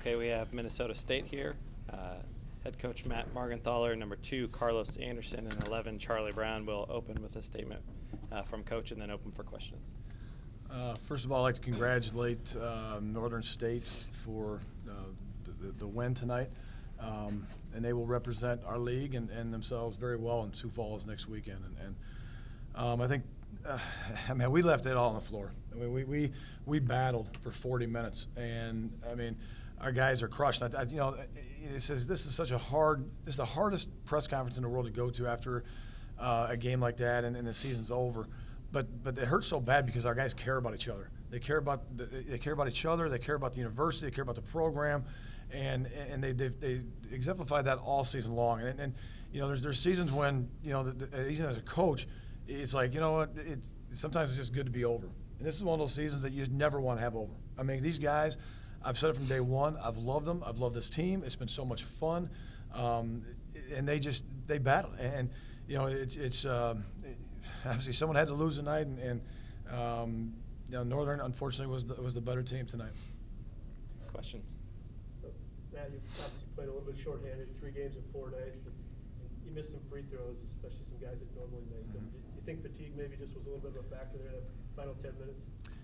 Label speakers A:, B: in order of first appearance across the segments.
A: Okay, we have Minnesota State here. Head coach Matt Margenthaler, number 2 Carlos Anderson, and 11 Charlie Brown will open with a statement from coach and then open for questions.
B: First of all, I'd like to congratulate Northern State for the win tonight. And they will represent our league and themselves very well in Sioux Falls next weekend. And I think, we left it all on the floor. I mean, we battled for 40 minutes, and I mean, our guys are crushed. This is the hardest press conference in the world to go to after a game like that, and the season's over. But it hurts so bad because our guys care about each other. They care about each other. They care about the university. They care about the program, and they exemplified that all season long. And there's seasons when even as a coach, it's like sometimes it's just good to be over. And this is one of those seasons that you just never want to have over. I mean, these guys, I've said it from day one. I've loved them. I've loved this team. It's been so much fun, and they battle. And it's obviously someone had to lose tonight, and Northern unfortunately was the better team tonight.
A: Questions?
C: Matt, you obviously played a little bit shorthanded, 3 games in 4 nights, and you missed some free throws, especially some guys that normally make them. Do you think fatigue maybe just was a little bit of a factor there in the final 10 minutes?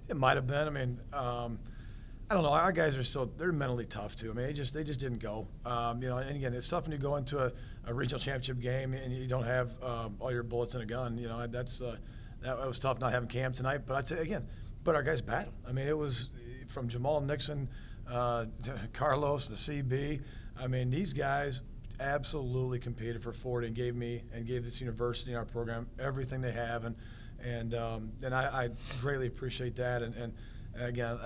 B: It might have been. I mean, I don't know. Our guys they're mentally tough too. I mean, they just didn't go. And again, it's tough when you go into a regional championship game and you don't have all your bullets in a gun. That was tough not having Cam tonight. But I'd say again, our guys battled. I mean, it was from Jamal Nixon, to Carlos, to CB. I mean, these guys absolutely competed for 40 and gave this university and our program everything they have, and I greatly appreciate that. And again,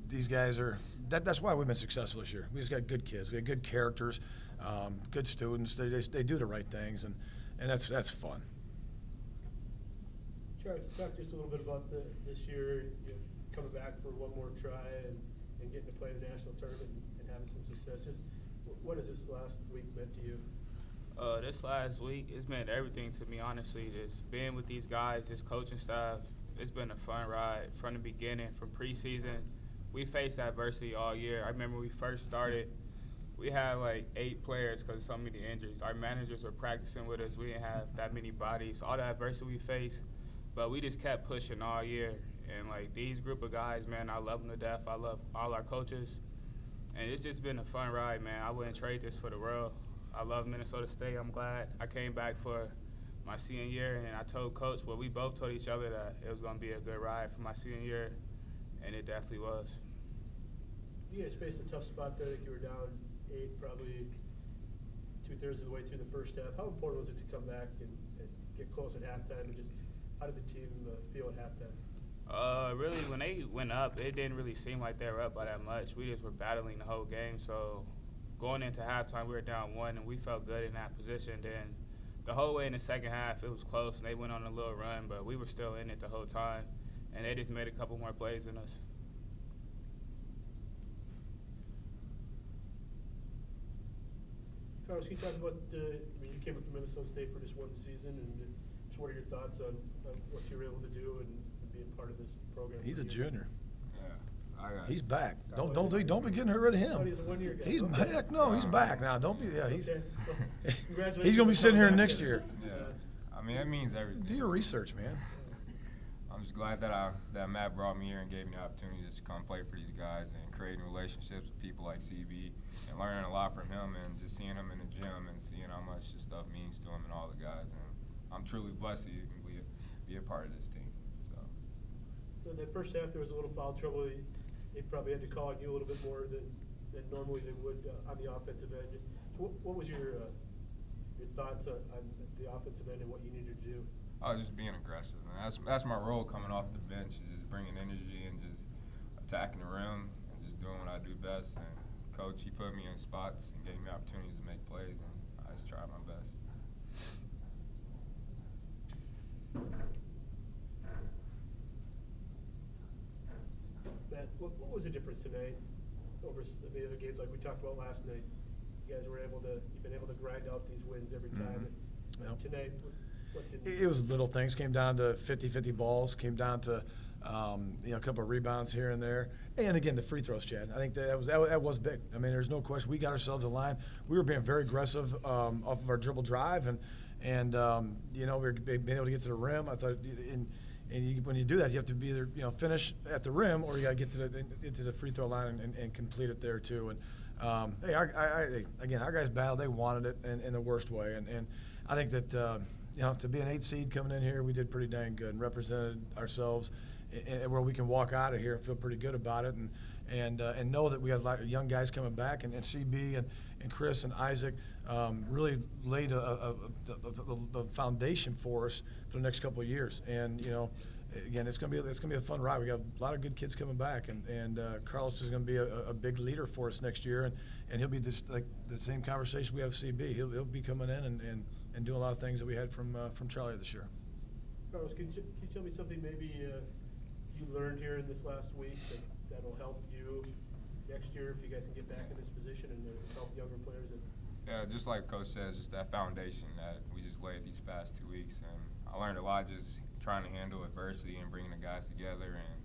B: these guys that's why we've been successful this year. We just got good kids. We have good characters, good students. They do the right things, and that's fun.
C: Charlie, talk just a little bit about this year, coming back for one more try and getting to play the national tournament and having some success. Just what has this last week meant to you?
D: This last week, it's meant everything to me, honestly. Just being with these guys, this coaching staff, it's been a fun ride from the beginning, from preseason. We faced adversity all year. I remember when we first started, we had like 8 players because of so many injuries. Our managers were practicing with us. We didn't have that many bodies. All the adversity we faced, but we just kept pushing all year. And like these group of guys, man, I love them to death. I love all our coaches. And it's just been a fun ride, man. I wouldn't trade this for the world. I love Minnesota State. I'm glad I came back for my senior year, and I told Coach, well, we both told each other that it was going to be a good ride for my senior year, and it definitely was.
C: You guys faced a tough spot there. I think you were down 8, probably 2/3 of the way through the first half. How important was it to come back and get close at halftime, and just how did the team feel at halftime?
D: Really, when they went up, it didn't really seem like they were up by that much. We just were battling the whole game. So going into halftime, we were down 1, and we felt good in that position. Then the whole way in the second half, it was close, and they went on a little run, but we were still in it the whole time, and they just made a couple more plays than us.
C: Carlos, can you talk about, you came up to Minnesota State for just 1 season, and just what are your thoughts on what you were able to do and being part of this program?
B: He's a junior.
E: Yeah,
B: he's back. Don't be getting rid of him.
C: He's a 1-year guy.
B: He's
C: Okay.
B: back. No, he's back now. Don't be. Yeah, he's.
C: Okay. Well, congratulations
B: He's gonna be
C: for
B: sitting here
C: coming back
B: next
C: in.
B: year.
E: Yeah. I mean, that means everything.
B: Do your research, man.
E: I'm just glad that Matt brought me here and gave me the opportunity to just come play for these guys and creating relationships with people like CB and learning a lot from him and just seeing him in the gym and seeing how much this stuff means to him and all the guys. And I'm truly blessed to even be a part of this team.
C: So in that first half, there was a little foul trouble. They probably had to call on you a little bit more than normally they would on the offensive end. So what was your thoughts on the offensive end and what you needed to do?
E: I was just being aggressive, and that's my role coming off the bench, is just bringing energy and just attacking the rim and just doing what I do best. And Coach, he put me in spots and gave me opportunities to make plays, and I just tried my best.
C: Matt, what was the difference tonight over the other games like we talked about last night? You guys you've been able to grind out these wins every time.
B: Yep.
C: Tonight, what did
B: It was little things. Came down to 50-50 balls. Came down to A couple of rebounds here and there. And again, the free throws, Chad. I think that was big. I mean, there's no question. We got ourselves a line. We were being very aggressive off of our dribble drive, and we were being able to get to the rim. I thought, when you do that, you have to be either finish at the rim, or you got to get to the free throw line and complete it there too. And again, our guys battled. They wanted it in the worst way, and I think that to be an 8 seed coming in here, we did pretty dang good and represented ourselves where we can walk out of here and feel pretty good about it, and know that we had a lot of young guys coming back, and CB and Chris and Isaac really laid the foundation for us for the next couple of years. And again, it's gonna be a fun ride. We got a lot of good kids coming back, and Carlos is gonna be a big leader for us next year, and he'll be just like the same conversation we have with CB. He'll be coming in and doing a lot of things that we had from Charlie this year.
C: Carlos, can you tell me something maybe you learned here in this last week that'll help you next year if you guys can get back in this position and help younger players?
E: Yeah, just like Coach says, just that foundation that we just laid these past 2 weeks, and I learned a lot just trying to handle adversity and bringing the guys together and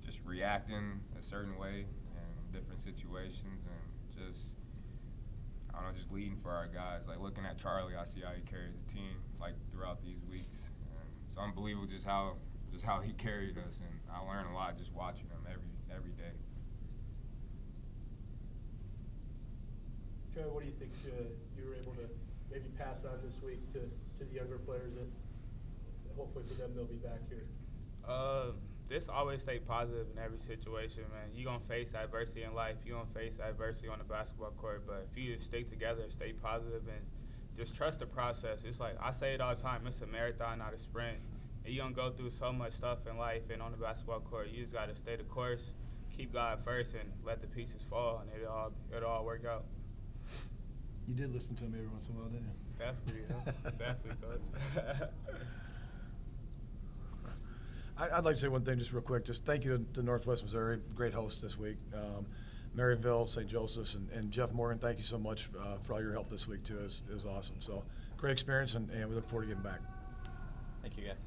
E: just reacting a certain way in different situations, and just just leading for our guys. Like looking at Charlie, I see how he carried the team like throughout these weeks, and it's unbelievable just how he carried us, and I learned a lot just watching him every day.
C: Charlie, what do you think you were able to maybe pass on this week to the younger players, that hopefully for them they'll be back here?
D: Just always stay positive in every situation, man. You're going to face adversity in life. You're going to face adversity on the basketball court. But if you just stick together, stay positive, and just trust the process. It's like I say it all the time, it's a marathon, not a sprint. And you're going to go through so much stuff in life and on the basketball court. You just got to stay the course, keep God first, and let the pieces fall, and it'll all work out.
B: You did listen to me every once in a while, didn't you?
D: Definitely, definitely, Coach.
B: I'd like to say one thing just real quick. Just thank you to Northwest Missouri, great host this week. Maryville, St. Joseph's, and Jeff Morgan, thank you so much for all your help this week too. It was awesome. So great experience, and we look forward to getting back.
A: Thank you, guys.